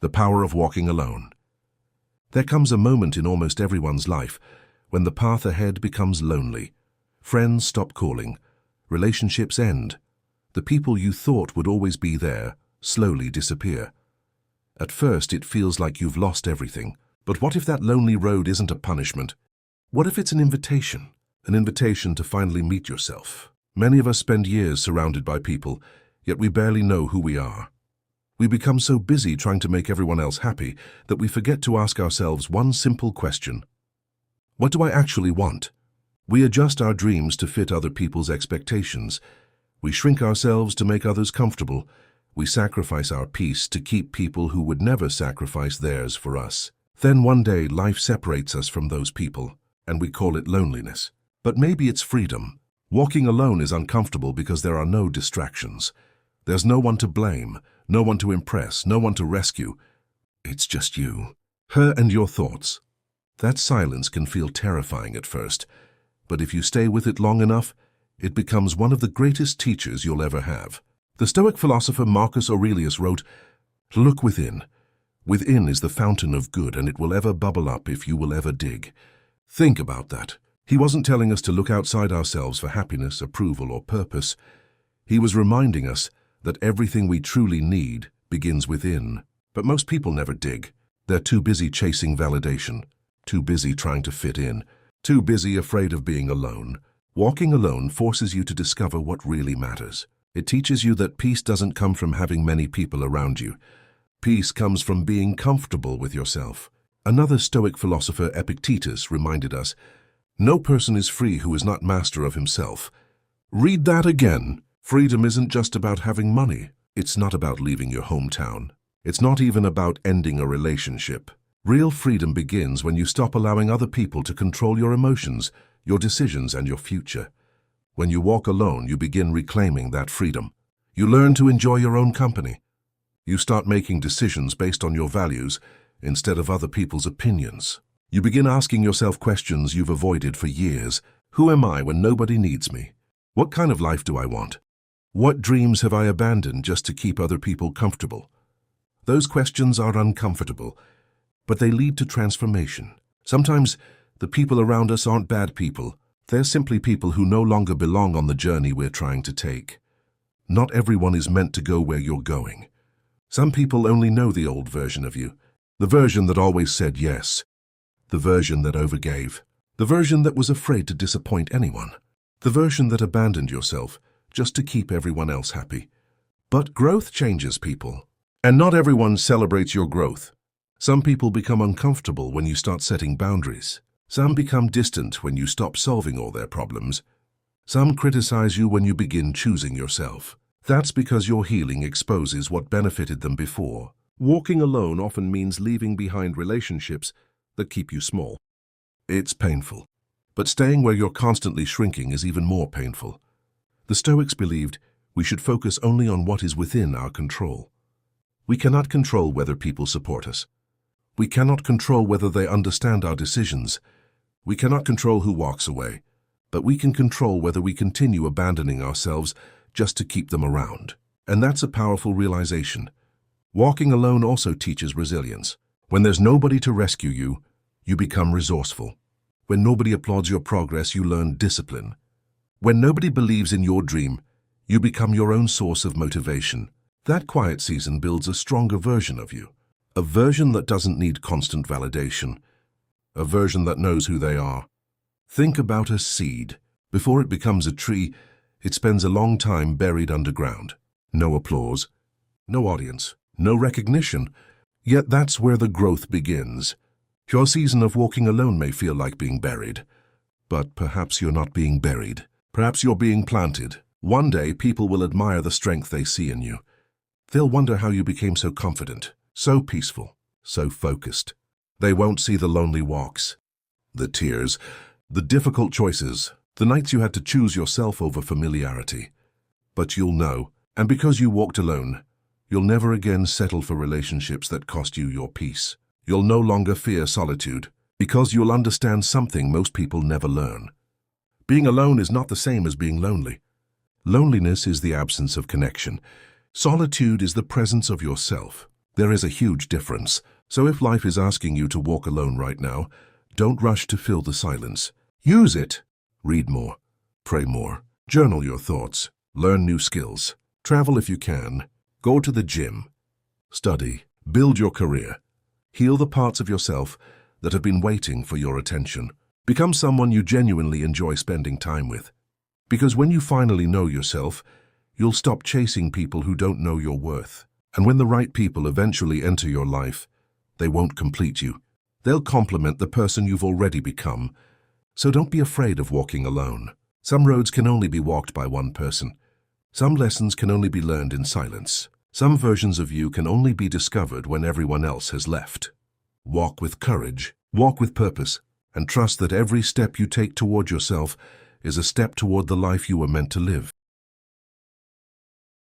The power of walking alone. There comes a moment in almost everyone's life when the path ahead becomes lonely. Friends stop calling. Relationships end. The people you thought would always be there slowly disappear. At first, it feels like you've lost everything. But what if that lonely road isn't a punishment? What if it's an invitation? An invitation to finally meet yourself. Many of us spend years surrounded by people, yet we barely know who we are. We become so busy trying to make everyone else happy that we forget to ask ourselves one simple question. What do I actually want? We adjust our dreams to fit other people's expectations. We shrink ourselves to make others comfortable. We sacrifice our peace to keep people who would never sacrifice theirs for us. Then one day life separates us from those people, and we call it loneliness. But maybe it's freedom. Walking alone is uncomfortable because there are no distractions. There's no one to blame, no one to impress, no one to rescue. It's just you, her and your thoughts. That silence can feel terrifying at first, but if you stay with it long enough, it becomes one of the greatest teachers you'll ever have. The Stoic philosopher Marcus Aurelius wrote, "Look within. Within is the fountain of good, and it will ever bubble up if you will ever dig." Think about that. He wasn't telling us to look outside ourselves for happiness, approval, or purpose. He was reminding us that everything we truly need begins within. But most people never dig. They're too busy chasing validation, too busy trying to fit in, too busy afraid of being alone. Walking alone forces you to discover what really matters. It teaches you that peace doesn't come from having many people around you. Peace comes from being comfortable with yourself. Another Stoic philosopher, Epictetus, reminded us, "No person is free who is not master of himself." Read that again. Freedom isn't just about having money. It's not about leaving your hometown. It's not even about ending a relationship. Real freedom begins when you stop allowing other people to control your emotions, your decisions, and your future. When you walk alone, you begin reclaiming that freedom. You learn to enjoy your own company. You start making decisions based on your values instead of other people's opinions. You begin asking yourself questions you've avoided for years. Who am I when nobody needs me? What kind of life do I want? What dreams have I abandoned just to keep other people comfortable? Those questions are uncomfortable, but they lead to transformation. Sometimes the people around us aren't bad people. They're simply people who no longer belong on the journey we're trying to take. Not everyone is meant to go where you're going. Some people only know the old version of you, the version that always said yes, the version that overgave, the version that was afraid to disappoint anyone, the version that abandoned yourself just to keep everyone else happy. But growth changes people, and not everyone celebrates your growth. Some people become uncomfortable when you start setting boundaries. Some become distant when you stop solving all their problems. Some criticize you when you begin choosing yourself. That's because your healing exposes what benefited them before. Walking alone often means leaving behind relationships that keep you small. It's painful, but staying where you're constantly shrinking is even more painful. The Stoics believed we should focus only on what is within our control. We cannot control whether people support us. We cannot control whether they understand our decisions. We cannot control who walks away, but we can control whether we continue abandoning ourselves just to keep them around. And that's a powerful realization. Walking alone also teaches resilience. When there's nobody to rescue you, you become resourceful. When nobody applauds your progress, you learn discipline. When nobody believes in your dream, you become your own source of motivation. That quiet season builds a stronger version of you. A version that doesn't need constant validation. A version that knows who they are. Think about a seed. Before it becomes a tree, it spends a long time buried underground. No applause, no audience, no recognition. Yet that's where the growth begins. Your season of walking alone may feel like being buried, but perhaps you're not being buried. Perhaps you're being planted. One day, people will admire the strength they see in you. They'll wonder how you became so confident, so peaceful, so focused. They won't see the lonely walks, the tears, the difficult choices, the nights you had to choose yourself over familiarity. But you'll know, and because you walked alone, you'll never again settle for relationships that cost you your peace. You'll no longer fear solitude, because you'll understand something most people never learn. Being alone is not the same as being lonely. Loneliness is the absence of connection. Solitude is the presence of yourself. There is a huge difference. So if life is asking you to walk alone right now, don't rush to fill the silence. Use it. Read more. Pray more. Journal your thoughts. Learn new skills. Travel if you can. Go to the gym. Study. Build your career. Heal the parts of yourself that have been waiting for your attention. Become someone you genuinely enjoy spending time with. Because when you finally know yourself, you'll stop chasing people who don't know your worth. And when the right people eventually enter your life, they won't complete you. They'll complement the person you've already become. So don't be afraid of walking alone. Some roads can only be walked by one person. Some lessons can only be learned in silence. Some versions of you can only be discovered when everyone else has left. Walk with courage, walk with purpose, and trust that every step you take toward yourself is a step toward the life you were meant to live.